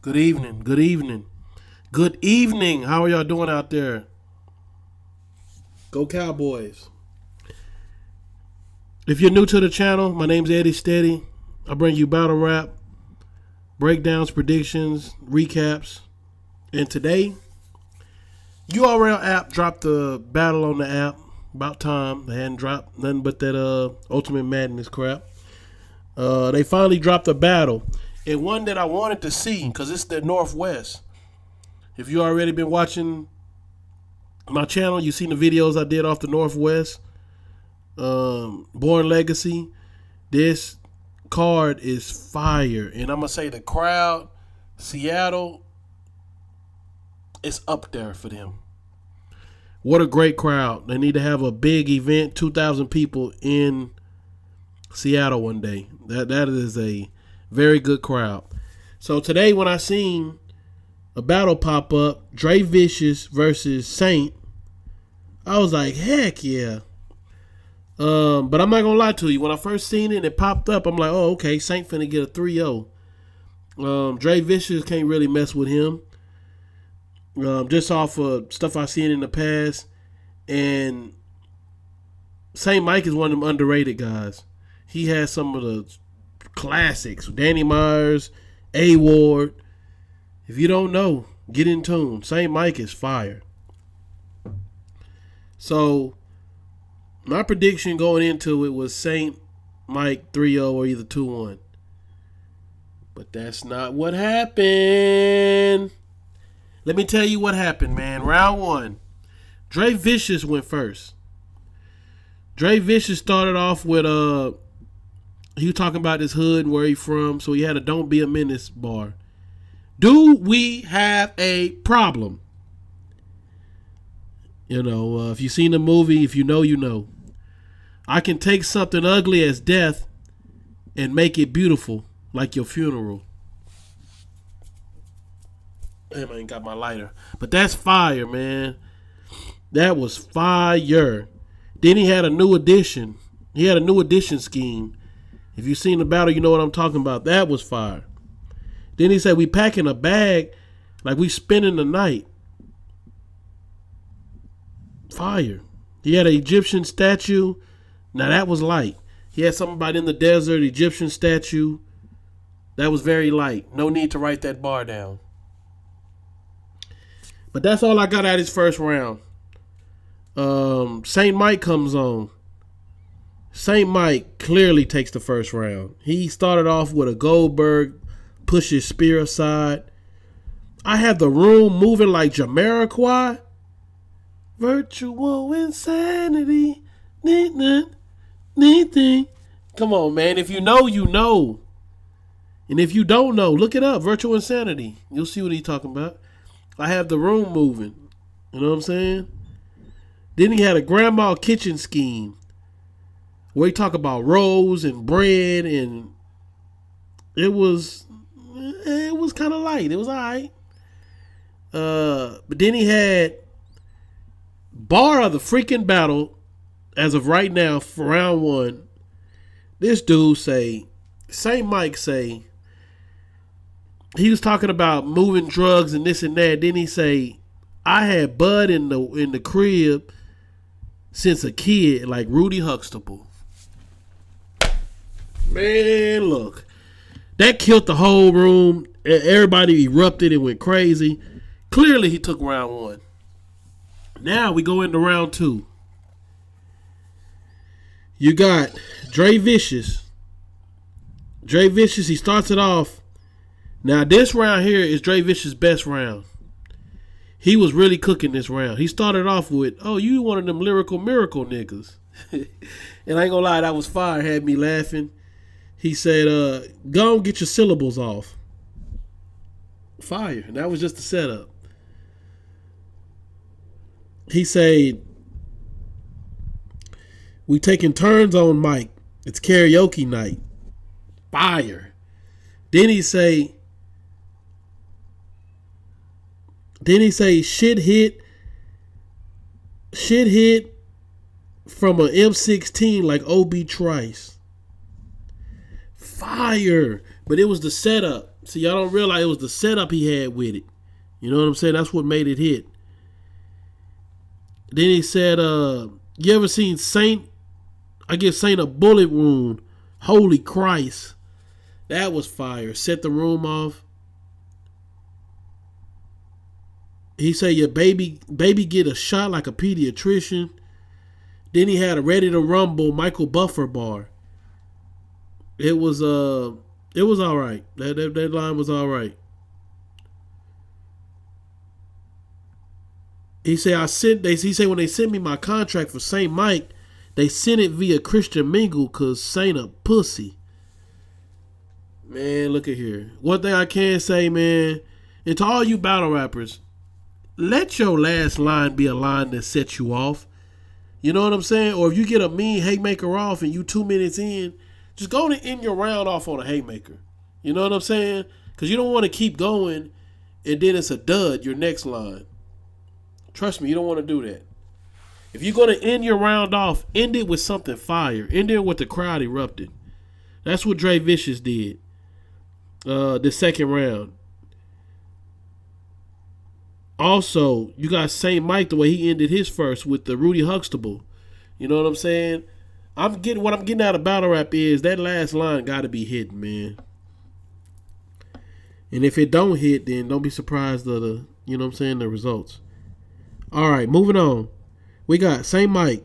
Good evening. Good evening. Good evening. How are y'all doing out there? Go Cowboys. If you're new to the channel, my name's Eddie Steady. I bring you battle rap, breakdowns, predictions, recaps. And today, URL app dropped the battle on the app. About time. They hadn't dropped nothing but that Ultimate Madness crap. They finally dropped a battle. And one that I wanted to see because it's the Northwest. If you already been watching my channel, you've seen the videos I did off the Northwest. Born Legacy. This card is fire. And I'm going to say the crowd, Seattle, is up there for them. What a great crowd. They need to have a big event, 2,000 people in Seattle one day. That is a very good crowd. So today when I seen a battle pop up, Dre Vicious versus Saint, I was like, heck yeah. But I'm not gonna lie to you. When I first seen it and it popped up, I'm like, oh, okay, Saint finna get a 3-0. Dre Vicious can't really mess with him. Just off of stuff I've seen in the past. And Saint Mike is one of them underrated guys. He has some of the classics. Danny Myers, A Ward. If you don't know, get in tune. Saint Mike is fire. So my prediction going into it was Saint Mike 3-0 or either 2-1. But that's not what happened. Let me tell you what happened, man. Round one. Dre Vicious went first. Dre Vicious started off with he was talking about his hood and where he from, so he had a "Don't Be a Menace" bar. Do we have a problem? You know, if you've seen the movie, if you know, you know. I can take something ugly as death and make it beautiful, like your funeral. Damn, I ain't got my lighter. But that's fire, man. That was fire. Then he had a new addition. He had a new addition scheme. If you've seen the battle, you know what I'm talking about. That was fire. Then he said, we packing a bag like we spending the night. Fire. He had an Egyptian statue. Now that was light. He had something about in the desert, Egyptian statue. That was very light. No need to write that bar down. But that's all I got out of his first round. Saint Mike comes on. Saint Mike clearly takes the first round. He started off with a Goldberg, push his spear aside. I had the room moving like Jamiroquai. Virtual insanity. Come on, man. If you know, you know. And if you don't know, look it up. Virtual insanity. You'll see what he's talking about. I have the room moving. You know what I'm saying? Then he had a grandma kitchen scheme where he talk about rolls and bread, and it was kind of light. It was all right. But then he had bar of the freaking battle as of right now for round one. This dude say, Saint Mike say, he was talking about moving drugs and this and that. Then he say, I had bud in the crib since a kid, like Rudy Huxtable. Man, look. That killed the whole room. Everybody erupted and went crazy. Clearly he took round one. Now we go into round two. You got Dre Vicious. Dre Vicious, he starts it off. Now this round here is Dre Vicious' best round. He was really cooking this round. He started off with, oh, you one of them lyrical miracle niggas. And I ain't gonna lie, that was fire. Had me laughing. He said, go and get your syllables off. Fire. And that was just the setup. He said, we taking turns on mic. It's karaoke night. Fire. Then he say shit hit from an M16 like OB Trice. Fire. But it was the setup. See, y'all don't realize it was the setup he had with it. You know what I'm saying? That's what made it hit. Then he said, you ever seen Saint? I give Saint a bullet wound. Holy Christ. That was fire. Set the room off. He said your baby get a shot like a pediatrician. Then he had a Ready to Rumble Michael Buffer bar. It was all right. That line was all right. He said he said when they sent me my contract for St. Mike, they sent it via Christian Mingle cause Saint a pussy. Man, look at here. One thing I can say, man, and to all you battle rappers, let your last line be a line that sets you off. You know what I'm saying? Or if you get a mean haymaker off and you 2 minutes in, just go to end your round off on a haymaker. You know what I'm saying? Because you don't want to keep going and then it's a dud, your next line. Trust me, you don't want to do that. If you're going to end your round off, end it with something fire. End it with the crowd erupted. That's what Dre Vicious did. The second round. Also, you got St. Mike the way he ended his first with the Rudy Huxtable. You know what I'm saying? What I'm getting out of battle rap is that last line got to be hitting, man. And if it don't hit, then don't be surprised of the, you know what I'm saying, the results. All right, moving on. We got St. Mike,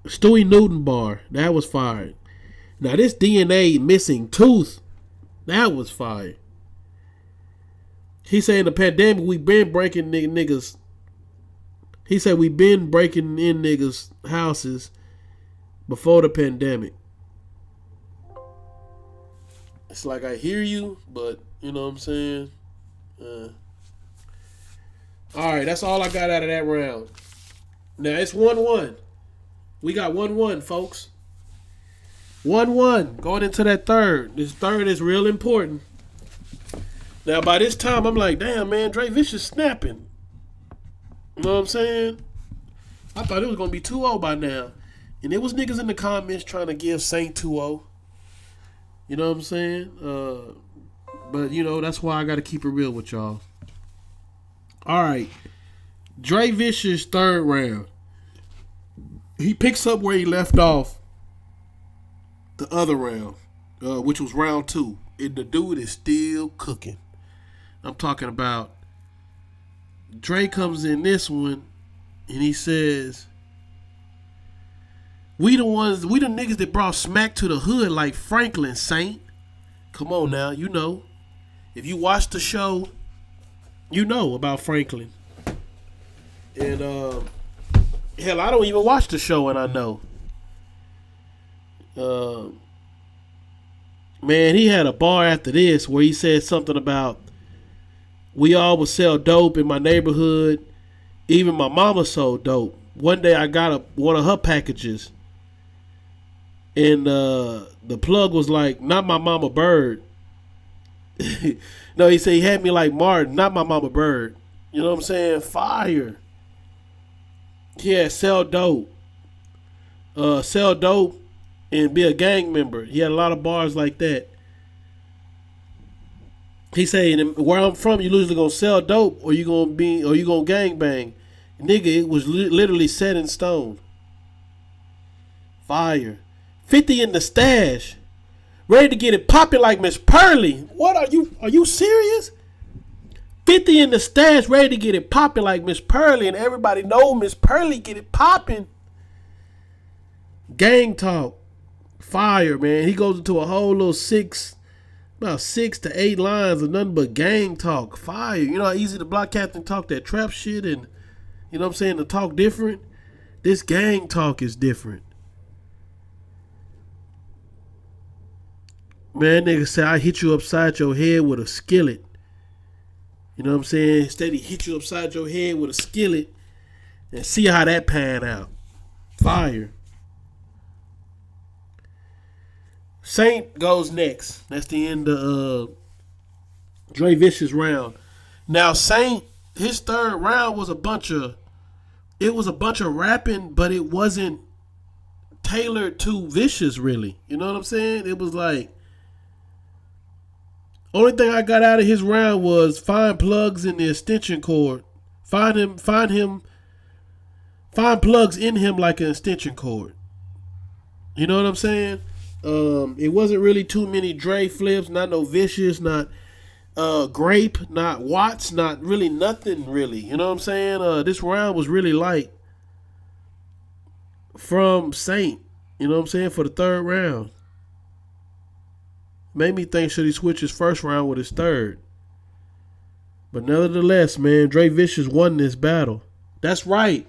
Stewie Newton bar. That was fire. Now this DNA missing tooth, that was fire. He said in the pandemic we been breaking niggas. He said we been breaking in niggas' houses before the pandemic. It's like I hear you, but you know what I'm saying? Alright, that's all I got out of that round. Now it's 1-1. We got 1-1, folks. 1-1 going into that third. This third is real important. Now by this time I'm like, damn man, Dre Vicious snapping. You know what I'm saying? I thought it was gonna be 2-0 by now. And there was niggas in the comments trying to give Saint 2-0. You know what I'm saying? But you know, that's why I gotta keep it real with y'all. Alright. Dre Vicious third round. He picks up where he left off the other round, which was round 2. And the dude is still cooking. I'm talking about Dre comes in this one and he says, we the niggas that brought smack to the hood like Franklin, Saint. Come on now, you know. If you watch the show, you know about Franklin. And hell, I don't even watch the show and I know. Man, he had a bar after this where he said something about we all would sell dope in my neighborhood. Even my mama sold dope. One day I got one of her packages. And the plug was like, not my mama bird. No, he said he had me like Martin, not my mama bird. You know what I'm saying? Fire. Yeah, sell dope. Sell dope and be a gang member. He had a lot of bars like that. He said, where I'm from, you usually gonna sell dope or you gonna gang bang. Nigga, it was literally set in stone. Fire. 50 in the stash. Ready to get it popping like Miss Pearly. What are you serious? 50 in the stash, ready to get it popping like Miss Pearly, and everybody know Miss Pearly get it popping. Gang talk. Fire, man. He goes into a whole little about 6 to 8 lines of nothing but gang talk. Fire. You know how easy the block captain talk that trap shit and, you know what I'm saying, to talk different? This gang talk is different. Man, nigga say I hit you upside your head with a skillet. You know what I'm saying? Instead he hit you upside your head with a skillet and see how that pan out. Fire. Saint goes next. That's the end of Dre Vicious round. Now Saint, his third round was a bunch of rapping, but it wasn't tailored to Vicious really. You know what I'm saying? It was like Only thing I got out of his round was find plugs in the extension cord. Find plugs in him like an extension cord. You know what I'm saying? It wasn't really too many Dre flips, not no vicious, not grape, not Watts, not really nothing really. You know what I'm saying? This round was really light from Saint. You know what I'm saying? For the third round. Made me think should he switch his first round with his third. But nevertheless, man, Dre Vicious won this battle. That's right.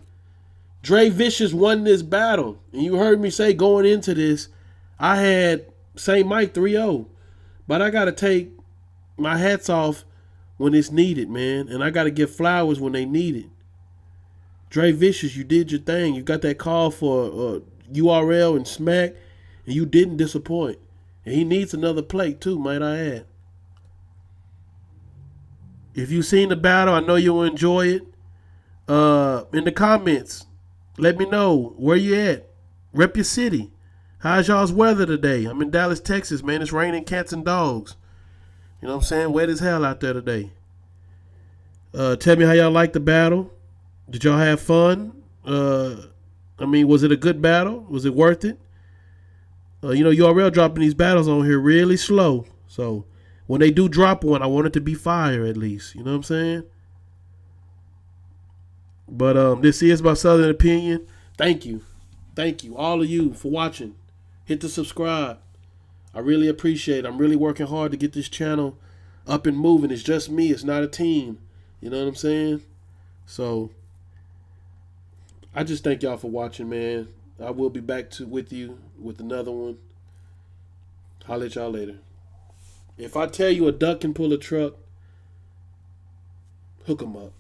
Dre Vicious won this battle. And you heard me say going into this, I had St. Mike 3-0. But I got to take my hats off when it's needed, man. And I got to give flowers when they need it. Dre Vicious, you did your thing. You got that call for URL and Smack, and you didn't disappoint. And he needs another plate too, might I add. If you've seen the battle, I know you'll enjoy it. In the comments, let me know where you at. Rep your city. How's y'all's weather today? I'm in Dallas, Texas, man. It's raining cats and dogs. You know what I'm saying? Wet as hell out there today. Tell me how y'all liked the battle. Did y'all have fun? Was it a good battle? Was it worth it? URL dropping these battles on here really slow. So when they do drop one, I want it to be fire at least. You know what I'm saying? But this is my Southern opinion. Thank you. Thank you, all of you, for watching. Hit the subscribe. I really appreciate it. I'm really working hard to get this channel up and moving. It's just me. It's not a team. You know what I'm saying? So I just thank y'all for watching, man. I will be back with you with another one. Holler at y'all later. If I tell you a duck can pull a truck, hook 'em up.